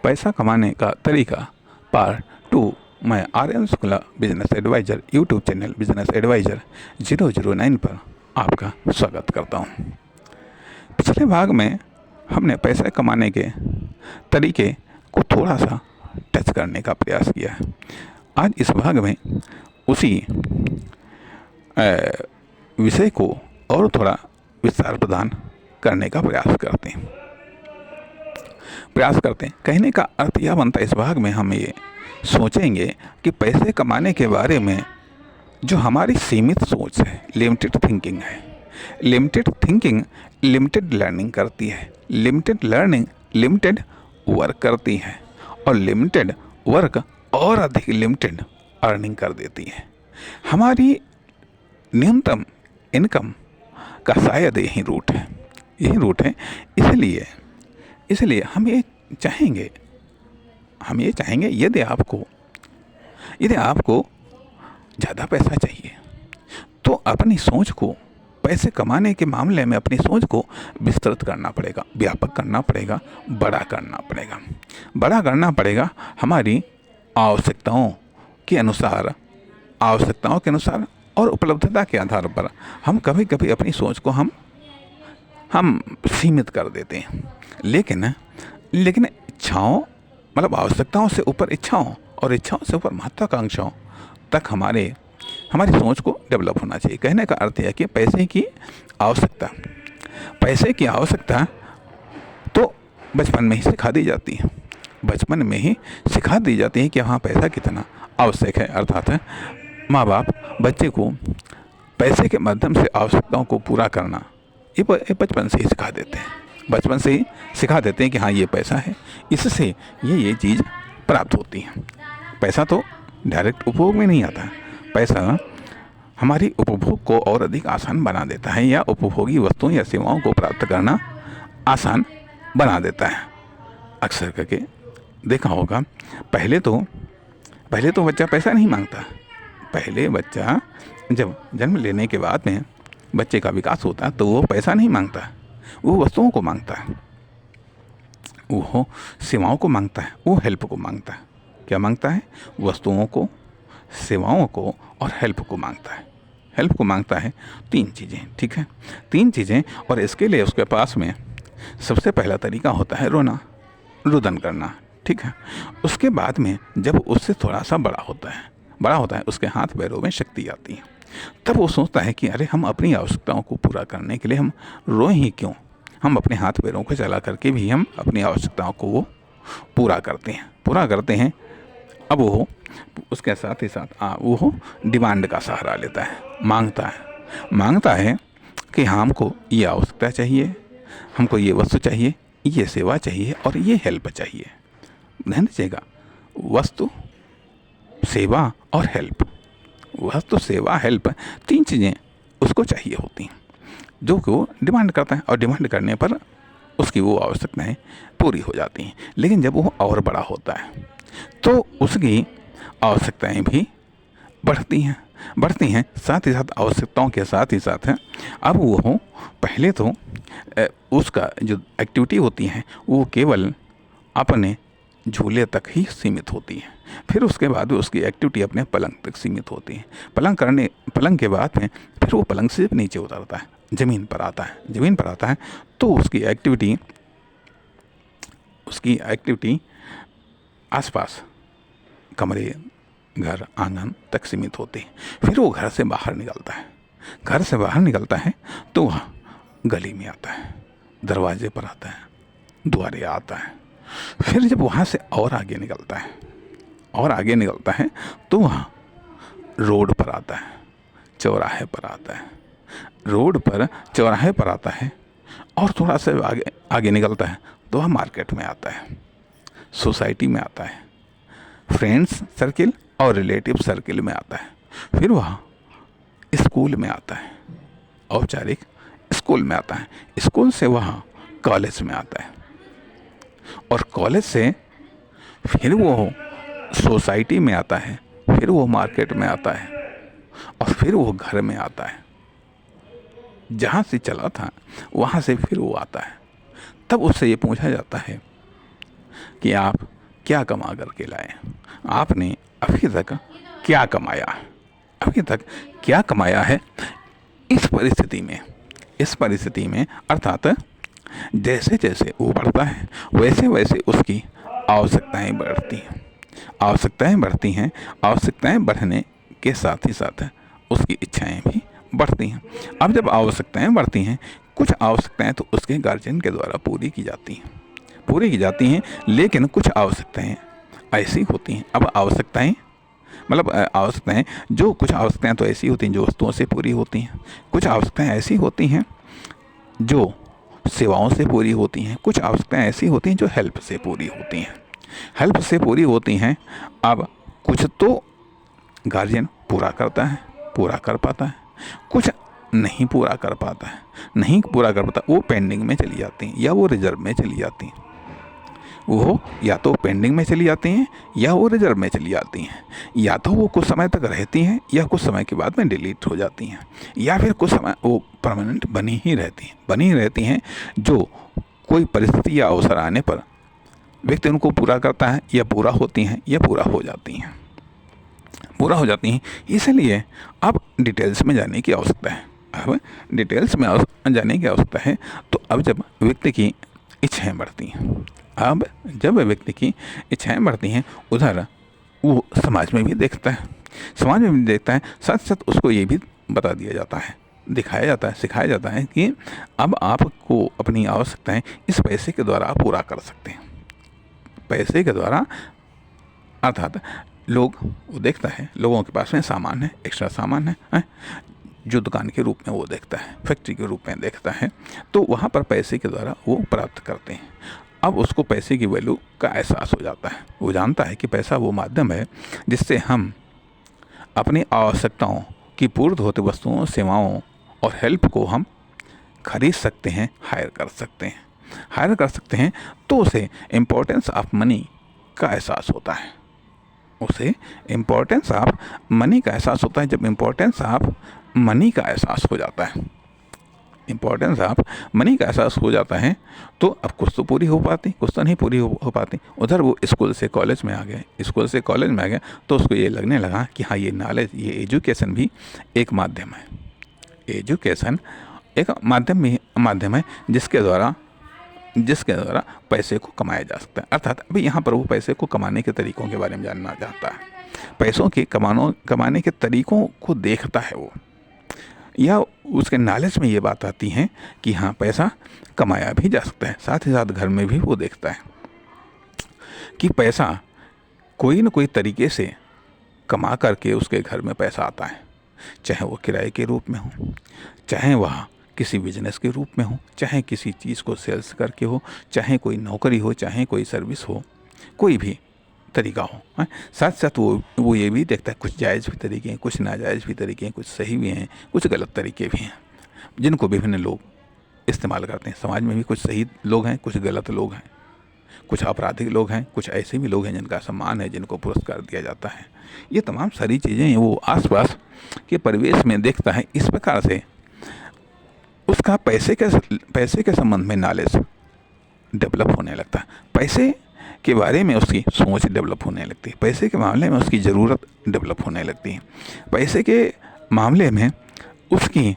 पैसा कमाने का तरीका पार्ट 2। मैं Aryan Shukla business advisor YouTube channel business advisor 009 पर आपका स्वागत करता हूं। पिछले भाग में हमने पैसे कमाने के तरीके को थोड़ा सा टच करने का प्रयास किया है। आज इस भाग में उसी विषय को और थोड़ा विस्तार प्रदान करने का प्रयास करते हैं। कहने का अर्थ यह बनता है, इस भाग में हम ये सोचेंगे कि पैसे कमाने के बारे में जो हमारी सीमित सोच है, लिमिटेड थिंकिंग है। लिमिटेड थिंकिंग लिमिटेड लर्निंग करती है, लिमिटेड लर्निंग लिमिटेड वर्क करती है, और लिमिटेड वर्क और अधिक लिमिटेड अर्निंग कर देती है। हमारी न्यूनतम इनकम का शायद यही रूट है। इसलिए हम ये चाहेंगे यदि आपको ज़्यादा पैसा चाहिए तो अपनी सोच को, पैसे कमाने के मामले में अपनी सोच को विस्तृत करना पड़ेगा, व्यापक करना पड़ेगा, बड़ा करना पड़ेगा। हमारी आवश्यकताओं के अनुसार और उपलब्धता के आधार पर हम कभी कभी अपनी सोच को हम सीमित कर देते हैं। लेकिन इच्छाओं, मतलब आवश्यकताओं से ऊपर इच्छाओं और इच्छाओं से ऊपर महत्वाकांक्षाओं तक हमारी सोच को डेवलप होना चाहिए। कहने का अर्थ है कि पैसे की आवश्यकता तो बचपन में ही सिखा दी जाती है कि हाँ, पैसा कितना आवश्यक है। अर्थात माँ बाप बच्चे को पैसे के माध्यम से आवश्यकताओं को पूरा करना ये बचपन से ही सिखा देते हैं कि हाँ, ये पैसा है, इससे ये चीज़ प्राप्त होती है। पैसा तो डायरेक्ट उपभोग में नहीं आता। पैसा हमारी उपभोग को और अधिक आसान बना देता है, या उपभोगी वस्तुओं या सेवाओं को प्राप्त करना आसान बना देता है। अक्सर करके देखा होगा, पहले तो बच्चा पैसा नहीं मांगता। पहले बच्चा जब जन्म लेने के बाद में बच्चे का विकास होता है तो वो पैसा नहीं मांगता, वो वस्तुओं को मांगता है, वो सेवाओं को मांगता है, वो हेल्प को मांगता है। क्या मांगता है? वस्तुओं को, सेवाओं को और हेल्प को मांगता है। 3 चीज़ें, ठीक है, 3 चीज़ें। और इसके लिए उसके पास में सबसे पहला तरीका होता है रुदन करना, ठीक है। उसके बाद में जब उससे थोड़ा सा बड़ा होता है, उसके हाथ पैरों में शक्ति आती है, तब वो सोचता है कि अरे, हम अपनी आवश्यकताओं को पूरा करने के लिए हम रोएं ही क्यों, हम अपने हाथ पैरों को चला करके भी हम अपनी आवश्यकताओं को वो पूरा करते हैं। अब वो उसके साथ ही साथ वो डिमांड का सहारा लेता है, मांगता है कि हमको ये आवश्यकता चाहिए, हमको ये वस्तु चाहिए, ये सेवा चाहिए और ये हेल्प चाहिए। ध्यान दीजिएगा, वस्तु, सेवा और हेल्प। 3 चीज़ें उसको चाहिए होती हैं, जो कि वो डिमांड करता है, और डिमांड करने पर उसकी वो आवश्यकताएं पूरी हो जाती हैं। लेकिन जब वो और बड़ा होता है तो उसकी आवश्यकताएं भी बढ़ती हैं। साथ ही साथ आवश्यकताओं के साथ ही साथ अब वो पहले तो उसका जो एक्टिविटी होती है वो केवल अपने झूले तक ही सीमित होती है। फिर उसके बाद उसकी एक्टिविटी अपने पलंग तक सीमित होती है। पलंग के बाद में फिर वो पलंग से नीचे उतरता है, ज़मीन पर आता है तो उसकी एक्टिविटी आसपास कमरे, घर, आंगन तक सीमित होती है। फिर वो घर से बाहर निकलता है तो वह गली में आता है, दरवाजे पर आता है, द्वारे आता है। फिर जब वहाँ से और आगे निकलता है तो वहाँ रोड पर आता है, चौराहे पर आता है, और थोड़ा सा आगे निकलता है तो वह मार्केट में आता है, सोसाइटी में आता है, फ्रेंड्स सर्किल और रिलेटिव सर्किल में आता है। फिर वह स्कूल में आता है, औपचारिक स्कूल में आता है। स्कूल से वह कॉलेज में आता है, और कॉलेज से फिर वो सोसाइटी में आता है, फिर वो मार्केट में आता है, और फिर वो घर में आता है। जहाँ से चला था वहाँ से फिर वो आता है। तब उससे ये पूछा जाता है कि आप क्या कमा करके लाए, आपने अभी तक क्या कमाया, अभी तक क्या कमाया है। इस परिस्थिति में अर्थात जैसे जैसे वो बढ़ता है वैसे वैसे उसकी आवश्यकताएं बढ़ती हैं, आवश्यकताएं बढ़ने के साथ ही साथ उसकी इच्छाएं भी बढ़ती हैं। अब जब आवश्यकताएं बढ़ती हैं, कुछ आवश्यकताएं तो उसके गार्जियन के द्वारा पूरी की जाती हैं, लेकिन कुछ आवश्यकताएं ऐसी होती हैं, अब आवश्यकताएं कुछ आवश्यकताएं तो ऐसी होती हैं जो वस्तुओं से पूरी होती हैं, कुछ आवश्यकताएं ऐसी होती हैं जो सेवाओं से पूरी होती हैं, कुछ आवश्यकताएं ऐसी होती हैं जो हेल्प से पूरी होती हैं। अब कुछ तो गार्जियन पूरा कर पाता है, कुछ नहीं पूरा कर पाता, वो पेंडिंग में चली जाती हैं या वो रिजर्व में चली जाती हैं। वो या तो पेंडिंग में चली जाती हैं या वो रिजर्व में चली जाती हैं, या तो वो कुछ समय तक रहती हैं या कुछ समय के बाद में डिलीट हो जाती हैं, या फिर कुछ समय वो परमानेंट बनी ही रहती हैं जो कोई परिस्थिति या अवसर आने पर व्यक्ति उनको पूरा करता है, या पूरा होती हैं या पूरा हो जाती हैं। इसलिए अब डिटेल्स में जाने की आवश्यकता है। तो अब जब व्यक्ति की इच्छाएं बढ़ती हैं, उधर वो समाज में भी देखता है, साथ साथ उसको ये भी बता दिया जाता है, सिखाया जाता है कि अब आपको अपनी आवश्यकताएं इस पैसे के द्वारा आप पूरा कर सकते हैं। पैसे के द्वारा अर्थात वो देखता है, लोगों के पास में सामान है, एक्स्ट्रा सामान है, जो दुकान के रूप में वो देखता है, फैक्ट्री के रूप में देखता है, तो वहाँ पर पैसे के द्वारा वो प्राप्त करते हैं। अब उसको पैसे की वैल्यू का एहसास हो जाता है, वो जानता है कि पैसा वो माध्यम है जिससे हम अपनी आवश्यकताओं की पूर्ति होते वस्तुओं, सेवाओं और हेल्प को हम खरीद सकते हैं, हायर कर सकते हैं। तो उसे इम्पोर्टेंस ऑफ मनी का एहसास होता है। जब इम्पोर्टेंस ऑफ मनी का एहसास हो जाता है, तो अब कुछ तो पूरी हो पाती, कुछ तो नहीं पूरी हो पाती। उधर वो स्कूल से कॉलेज में आ गया, तो उसको ये लगने लगा कि हाँ, ये नॉलेज, ये एजुकेशन भी एक माध्यम है। एजुकेशन एक माध्यम है जिसके द्वारा पैसे को कमाया जा सकता है। अर्थात अभी यहाँ पर वो पैसे को कमाने के तरीकों के बारे में जानना चाहता है, पैसों के कमाने के तरीकों को देखता है वो, या उसके नॉलेज में ये बात आती है कि हाँ, पैसा कमाया भी जा सकता है। साथ ही साथ घर में भी वो देखता है कि पैसा कोई न कोई तरीके से कमा करके उसके घर में पैसा आता है, चाहे वो किराए के रूप में हो, चाहे वह किसी बिजनेस के रूप में हो, चाहे किसी चीज़ को सेल्स करके हो, चाहे कोई नौकरी हो, चाहे कोई सर्विस हो, कोई भी तरीका हो। साथ साथ वो ये भी देखता है, कुछ जायज़ भी तरीके हैं, कुछ नाजायज़ भी तरीके हैं, कुछ सही भी हैं, कुछ गलत तरीके भी हैं, जिनको विभिन्न लोग इस्तेमाल करते हैं। समाज में भी कुछ सही लोग हैं, कुछ गलत लोग हैं, कुछ आपराधिक लोग हैं, कुछ ऐसे भी लोग हैं जिनका सम्मान है, जिनको पुरस्कार दिया जाता है। ये तमाम सारी चीज़ें वो आसपास के परिवेश में देखता है। इस प्रकार से उसका पैसे के संबंध में नॉलेज डेवलप होने लगता है, पैसे के बारे में उसकी सोच डेवलप होने लगती है, पैसे के मामले में उसकी ज़रूरत डेवलप होने लगती है, पैसे के मामले में उसकी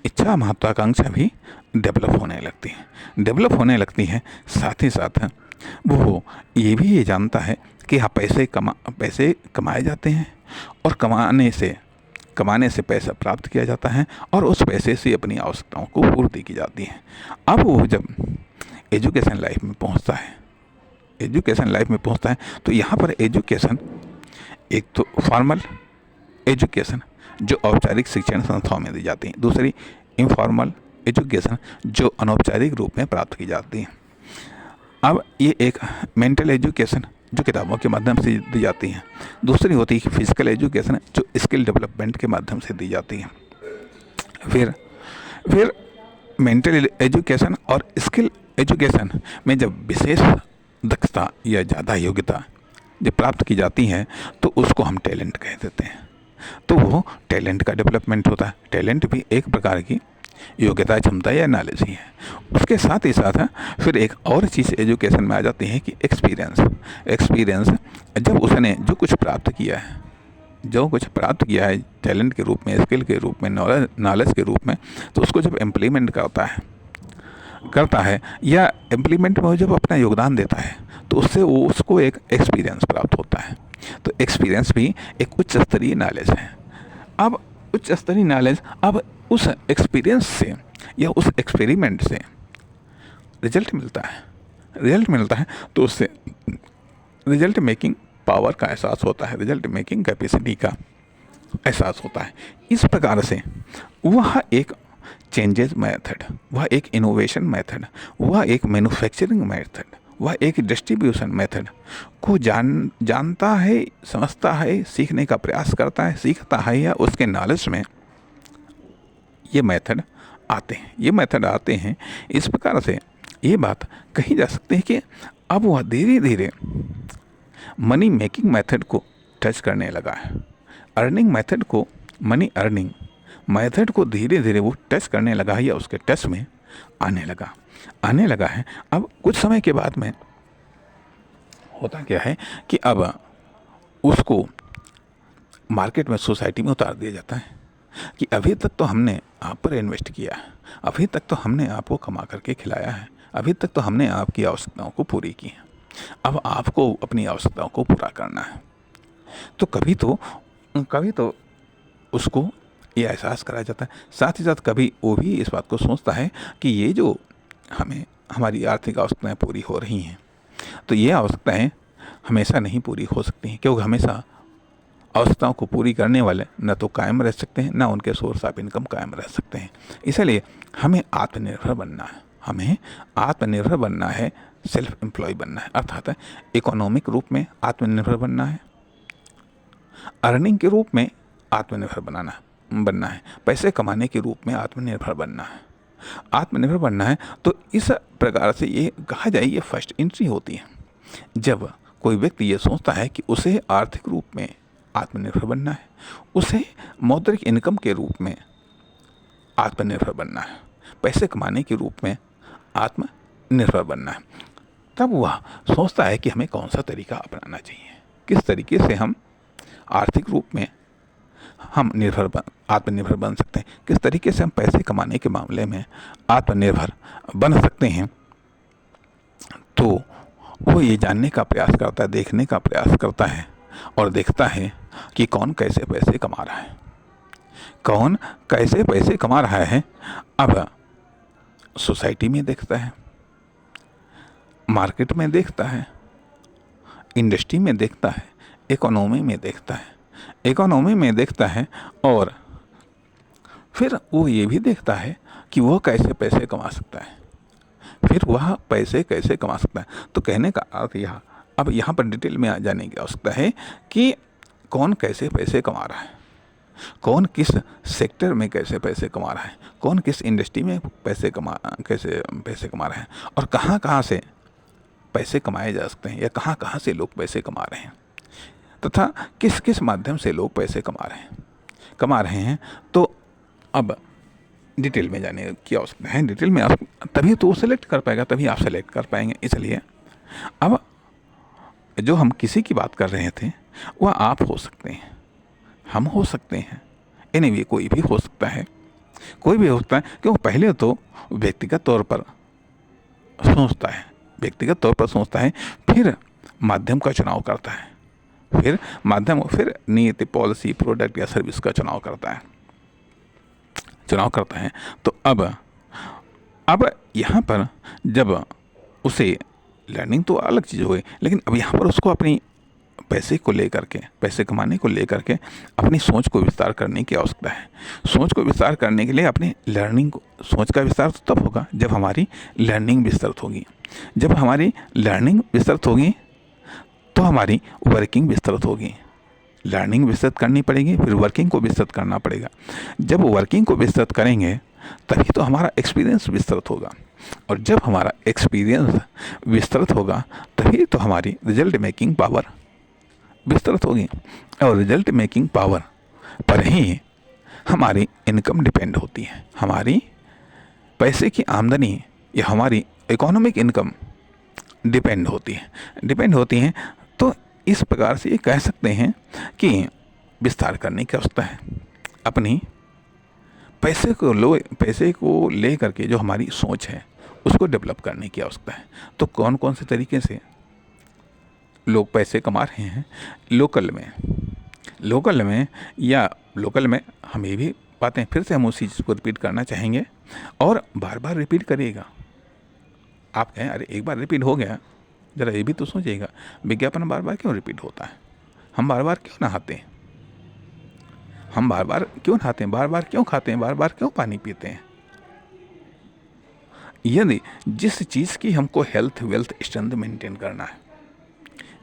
इच्छा, महत्वाकांक्षा भी डेवलप होने लगती है। साथ ही साथ वो ये जानता है कि हाँ, पैसे कमाए जाते हैं और कमाने से पैसा प्राप्त किया जाता है और उस पैसे से अपनी आवश्यकताओं को पूर्ति की जाती है। अब वो जब एजुकेशन लाइफ में पहुंचता है तो यहाँ पर एजुकेशन, एक तो फॉर्मल एजुकेशन जो औपचारिक शिक्षण संस्थाओं में दी जाती है, दूसरी इनफॉर्मल एजुकेशन जो अनौपचारिक रूप में प्राप्त की जाती है। अब ये एक मेंटल एजुकेशन जो किताबों के माध्यम से दी जाती है, दूसरी होती है फिजिकल एजुकेशन जो स्किल डेवलपमेंट के माध्यम से दी जाती है। फिर मेंटल एजुकेशन और स्किल एजुकेशन में जब विशेष दक्षता या ज़्यादा योग्यता जब प्राप्त की जाती है तो उसको हम टैलेंट कह देते हैं। तो वो टैलेंट का डेवलपमेंट होता है। टैलेंट भी एक प्रकार की योग्यता, क्षमता या नॉलेज ही है। उसके साथ ही साथ फिर एक और चीज़ एजुकेशन में आ जाती है कि एक्सपीरियंस जब उसने जो कुछ प्राप्त किया है टैलेंट के रूप में, स्किल के रूप में, नॉलेज के रूप में, तो उसको जब इम्प्लीमेंट करता है या इम्प्लीमेंट में जब अपना योगदान देता है तो उससे उसको एक एक्सपीरियंस प्राप्त होता है। तो एक्सपीरियंस भी एक उच्च स्तरीय नॉलेज है। अब उच्च स्तरीय नॉलेज, अब उस एक्सपीरियंस से या उस एक्सपेरिमेंट से रिजल्ट मिलता है तो उससे रिजल्ट मेकिंग पावर का एहसास होता है, रिजल्ट मेकिंग कैपेसिटी का एहसास होता है। इस प्रकार से वह एक चेंजेस मेथड, वह एक इनोवेशन मेथड, वह एक मैन्युफैक्चरिंग मेथड, वह एक डिस्ट्रीब्यूशन मेथड को जानता है, समझता है, सीखने का प्रयास करता है, सीखता है या उसके नॉलेज में ये मेथड आते हैं। इस प्रकार से ये बात कही जा सकती है कि अब वह धीरे धीरे मनी मेकिंग मेथड को टच करने लगा है। मनी अर्निंग मेथड को धीरे धीरे वो टच करने लगा है या उसके टच में आने लगा है। अब कुछ समय के बाद में होता क्या है कि अब उसको मार्केट में, सोसाइटी में उतार दिया जाता है कि अभी तक तो हमने आप पर इन्वेस्ट किया है, अभी तक तो हमने आपको कमा करके खिलाया है, अभी तक तो हमने आपकी आवश्यकताओं को पूरी की है, अब आपको अपनी आवश्यकताओं को पूरा करना है। तो कभी तो उसको ये एहसास कराया जाता है। साथ ही साथ कभी वो भी इस बात को सोचता है कि ये जो हमारी आर्थिक आवश्यकताएं पूरी हो रही हैं, तो ये आवश्यकताएं हमेशा नहीं पूरी हो सकती हैं, क्योंकि हमेशा आवश्यकताओं को पूरी करने वाले न तो कायम रह सकते हैं, न उनके सोर्स ऑफ इनकम कायम रह सकते हैं। इसलिए हमें आत्मनिर्भर बनना है, सेल्फ एम्प्लॉय बनना है, अर्थात इकोनॉमिक रूप में आत्मनिर्भर बनना है, अर्निंग के रूप में आत्मनिर्भर बनना है, पैसे कमाने के रूप में आत्मनिर्भर बनना है। तो इस प्रकार से ये कहा जाए, ये फर्स्ट एंट्री होती है जब कोई व्यक्ति ये सोचता है कि उसे आर्थिक रूप में आत्मनिर्भर बनना है, उसे मौद्रिक इनकम के रूप में आत्मनिर्भर बनना है, पैसे कमाने के रूप में आत्मनिर्भर बनना है। तब वह सोचता है कि हमें कौन सा तरीका अपनाना चाहिए, किस तरीके से हम आर्थिक रूप में हम आत्मनिर्भर बन सकते हैं, किस तरीके से हम पैसे कमाने के मामले में आत्मनिर्भर बन सकते हैं। तो वो ये जानने का प्रयास करता है, देखने का प्रयास करता है और देखता है कि कौन कैसे पैसे कमा रहा है। अब सोसाइटी में देखता है, मार्केट में देखता है, इंडस्ट्री में देखता है, इकोनॉमी में देखता है और फिर वो ये भी देखता है कि वो कैसे पैसे कमा सकता है, तो कहने का अर्थ अब यहाँ पर डिटेल में आ जाने की आवश्यकता है कि कौन कैसे पैसे कमा रहा है, कौन किस सेक्टर में कैसे पैसे कमा रहा है, कौन किस इंडस्ट्री में कैसे पैसे कमा रहा है और कहाँ से पैसे कमाए जा सकते हैं या कहाँ से लोग पैसे कमा रहे हैं, तथा किस माध्यम से लोग पैसे कमा रहे हैं। तो अब डिटेल में जाने की आवश्यकता है। डिटेल में आप तभी तो सेलेक्ट कर पाएगा, तभी आप सेलेक्ट कर पाएंगे। इसलिए अब जो हम किसी की बात कर रहे थे वह आप हो सकते हैं, हम हो सकते हैं, एनीवे कोई भी हो सकता है, क्यों पहले तो व्यक्तिगत तौर पर सोचता है, फिर माध्यम का चुनाव करता है, फिर नीति, पॉलिसी, प्रोडक्ट या सर्विस का चुनाव करता है। तो अब यहाँ पर जब उसे लर्निंग तो अलग चीज़ हो गई, लेकिन अब यहाँ पर उसको अपनी पैसे कमाने को लेकर के अपनी सोच को विस्तार करने की आवश्यकता है। सोच को विस्तार करने के लिए अपनी सोच का विस्तार तो तब होगा जब हमारी लर्निंग विस्तृत होगी। जब हमारी लर्निंग विस्तृत होगी तो हमारी वर्किंग विस्तृत होगी। लर्निंग विस्तृत करनी पड़ेगी, फिर वर्किंग को विस्तृत करना पड़ेगा। जब वर्किंग को विस्तृत करेंगे तभी तो हमारा एक्सपीरियंस विस्तृत होगा, और जब हमारा एक्सपीरियंस विस्तृत होगा तभी तो हमारी रिजल्ट मेकिंग पावर विस्तृत होगी, और रिजल्ट मेकिंग पावर पर ही हमारी इनकम डिपेंड होती है, हमारी पैसे की आमदनी या हमारी इकोनॉमिक इनकम डिपेंड होती हैं। तो इस प्रकार से ये कह सकते हैं कि विस्तार करने की आवश्यकता है। अपनी पैसे को ले करके जो हमारी सोच है उसको डेवलप करने की आवश्यकता है। तो कौन कौन से तरीके से लोग पैसे कमा रहे हैं लोकल में हम ये भी बातें फिर से हम उसी चीज़ को रिपीट करना चाहेंगे और बार बार रिपीट करिएगा। आप कहें अरे एक बार रिपीट हो गया, ज़रा ये भी तो सोचिएगा विज्ञापन बार बार क्यों रिपीट होता है, हम बार बार क्यों नहाते हैं, बार बार क्यों खाते हैं, बार बार क्यों पानी पीते हैं। यदि जिस चीज़ की हमको हेल्थ वेल्थ स्ट्रेंथ मेंटेन करना है,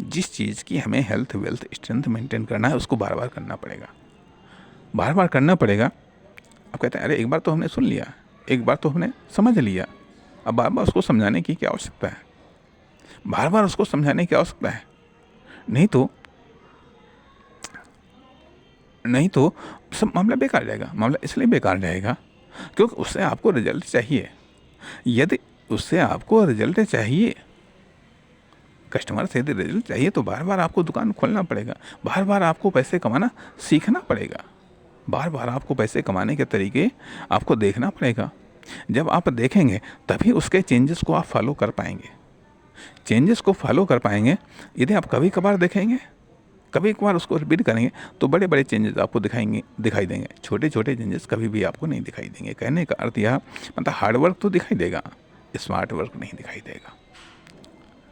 जिस चीज़ की हमें हेल्थ वेल्थ स्ट्रेंथ मेंटेन करना है उसको बार बार करना पड़ेगा। अब कहते हैं अरे एक बार तो हमने सुन लिया, एक बार तो हमने समझ लिया, अब बार बार उसको समझाने की क्या आवश्यकता है, नहीं तो सब मामला बेकार जाएगा। मामला इसलिए बेकार जाएगा क्योंकि उससे आपको रिजल्ट चाहिए। यदि उससे आपको रिजल्ट चाहिए, कस्टमर से यदि रिजल्ट चाहिए तो बार बार आपको दुकान खोलना पड़ेगा, बार बार आपको पैसे कमाना सीखना पड़ेगा, बार बार आपको पैसे कमाने के तरीके आपको देखना पड़ेगा। जब आप देखेंगे तभी उसके चेंजेस को आप फॉलो कर पाएंगे। यदि आप कभी कभार देखेंगे, कभी कभार उसको रिपीट करेंगे तो बड़े बड़े चेंजेस आपको दिखाई देंगे, छोटे छोटे चेंजेस कभी भी आपको नहीं दिखाई देंगे। कहने का अर्थ यह मतलब हार्ड वर्क तो दिखाई देगा, स्मार्ट वर्क नहीं दिखाई देगा।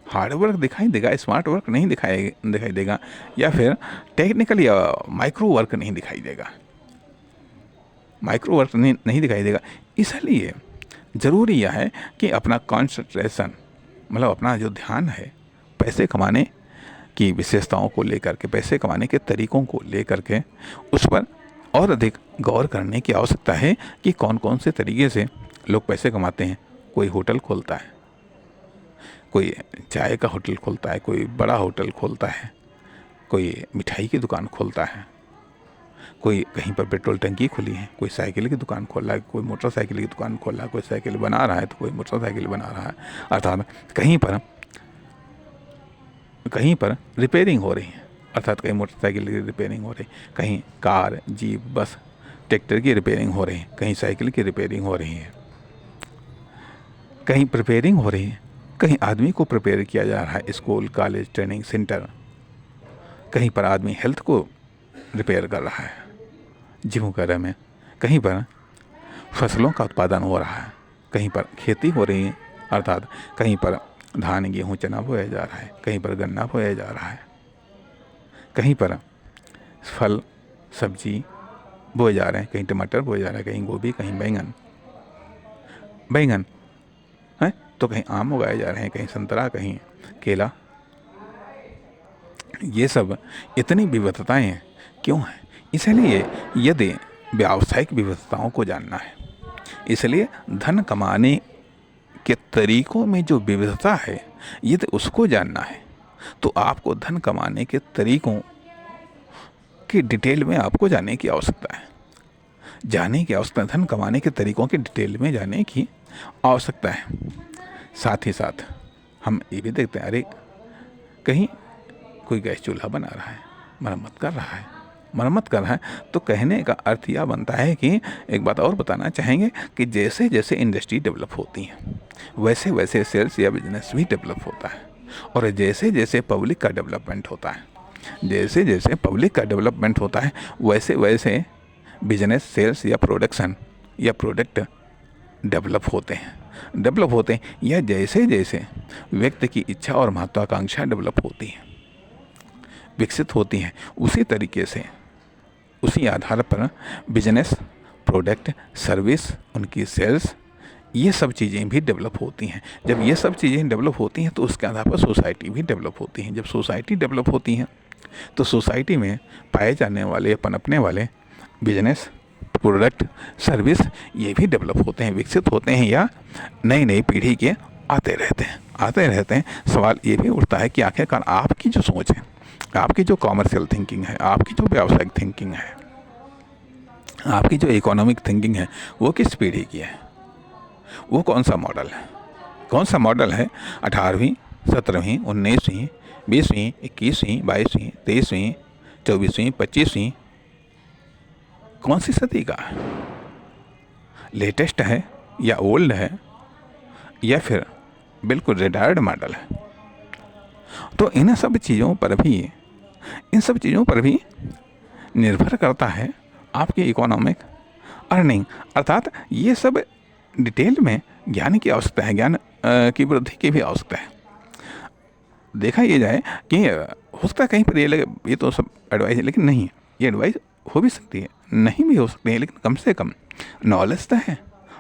हार्ड वर्क दिखाई देगा, स्मार्ट वर्क नहीं दिखाई देगा, या फिर टेक्निकल या माइक्रो वर्क नहीं दिखाई देगा। इसलिए ज़रूरी यह है कि अपना कॉन्सेंट्रेशन मतलब अपना जो ध्यान है पैसे कमाने की विशेषताओं को लेकर के, पैसे कमाने के तरीकों को लेकर के उस पर और अधिक गौर करने की आवश्यकता है कि कौन कौन से तरीके से लोग पैसे कमाते हैं। कोई होटल खोलता है, कोई चाय का होटल खोलता है, कोई बड़ा होटल खोलता है, कोई मिठाई की दुकान खोलता है, कोई कहीं पर पेट्रोल टंकी खुली है, कोई साइकिल की दुकान खोल रहा है, कोई मोटरसाइकिल की दुकान खोल रहा है, कोई साइकिल बना रहा है तो कोई मोटरसाइकिल बना रहा है। अर्थात कहीं पर रिपेयरिंग हो रही है, अर्थात कहीं मोटरसाइकिल की रिपेयरिंग हो रही, कहीं कार जीप बस ट्रैक्टर की रिपेयरिंग हो रही है, कहीं साइकिल की रिपेयरिंग हो रही है, कहीं प्रिपेयरिंग हो रही है, कहीं आदमी को प्रिपेयर किया जा रहा है, स्कूल कॉलेज ट्रेनिंग सेंटर, कहीं पर आदमी हेल्थ को रिपेयर कर रहा है जिम वगैरह में, कहीं पर फसलों का उत्पादन हो रहा है, कहीं पर खेती हो रही है, अर्थात कहीं पर धान गेहूँ चना बोया जा रहा है, कहीं पर गन्ना बोया जा रहा है, कहीं पर फल सब्जी बोए जा रहे हैं, कहीं टमाटर बोए जा रहे हैं, कहीं गोभी, कहीं बैंगन है, तो कहीं आम उगाए जा रहे हैं, कहीं संतरा, कहीं केला। ये सब इतनी विविधताएं क्यों हैं? इसलिए यदि व्यावसायिक विविधताओं को जानना है, इसलिए धन कमाने के तरीकों में जो विविधता है यदि उसको जानना है तो आपको धन कमाने के तरीकों की डिटेल में आपको जानने की आवश्यकता है। धन कमाने के तरीकों की डिटेल में जानने की आवश्यकता है। साथ ही साथ हम ये भी देखते हैं, अरे कहीं कोई गैस चूल्हा बना रहा है, मरम्मत कर रहा है, तो कहने का अर्थ यह बनता है कि एक बात और बताना चाहेंगे कि जैसे जैसे इंडस्ट्री डेवलप होती है वैसे वैसे सेल्स या बिजनेस भी डेवलप होता है, और जैसे जैसे पब्लिक का डेवलपमेंट होता है वैसे वैसे बिजनेस सेल्स या प्रोडक्शन या प्रोडक्ट डेवलप होते हैं। या जैसे जैसे व्यक्ति की इच्छा और महत्वाकांक्षा डेवलप होती है, विकसित होती हैं, उसी तरीके से उसी आधार पर बिजनेस प्रोडक्ट सर्विस उनकी सेल्स ये सब चीज़ें भी डेवलप होती हैं। जब ये सब चीज़ें डेवलप होती हैं तो उसके आधार पर सोसाइटी भी डेवलप होती है। जब सोसाइटी डेवलप होती है तो सोसाइटी में पाए जाने वाले पनपने वाले बिजनेस प्रोडक्ट सर्विस ये भी डेवलप होते हैं, विकसित होते हैं, या नई नई पीढ़ी के आते रहते हैं। सवाल ये भी उठता है कि आखिरकार आपकी जो सोच है, आपकी जो कॉमर्शियल थिंकिंग है, आपकी जो व्यावसायिक थिंकिंग है, आपकी जो इकोनॉमिक थिंकिंग है वो किस पीढ़ी की है? वो कौन सा मॉडल है? कौन सा मॉडल है 18वीं, 17वीं, 19वीं, 20वीं, 21वीं, 22वीं, 23वीं, 24वीं, 25वीं, कौन सी सदी का है? लेटेस्ट है या ओल्ड है या फिर बिल्कुल रिटायर्ड मॉडल है? तो इन सब चीज़ों पर भी निर्भर करता है आपकी इकोनॉमिक अर्निंग। अर्थात ये सब डिटेल में ज्ञान की आवश्यकता है, ज्ञान की वृद्धि की भी आवश्यकता है। देखा ये जाए कि हो सकता है कहीं पर ये लगे ये तो सब एडवाइस है, लेकिन नहीं, ये एडवाइस हो भी सकती है, नहीं भी हो सकती है, लेकिन कम से कम नॉलेज तो है।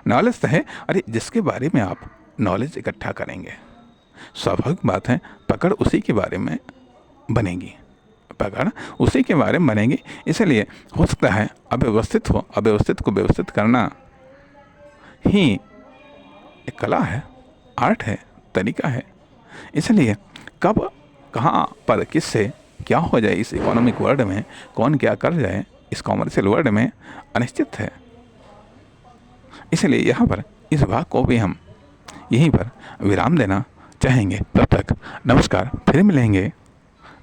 नॉलेज तो है। अरे जिसके बारे में आप नॉलेज इकट्ठा करेंगे, स्वाभाविक बात है पकड़ उसी के बारे में बनेगी, पकड़ उसी के बारे में बनेगी। इसलिए हो सकता है अव्यवस्थित हो, अव्यवस्थित को व्यवस्थित करना ही एक कला है, आर्ट है, तरीका है। इसलिए कब कहाँ पर किससे क्या हो जाए इस इकोनॉमिक वर्ल्ड में, कौन क्या कर जाए इस कॉमर्शियल वर्ल्ड में, अनिश्चित है। इसलिए यहाँ पर इस भाग को भी हम यहीं पर विराम देना चाहेंगे। तब तक नमस्कार, फिर मिलेंगे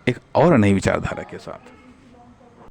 एक और नई विचारधारा के साथ।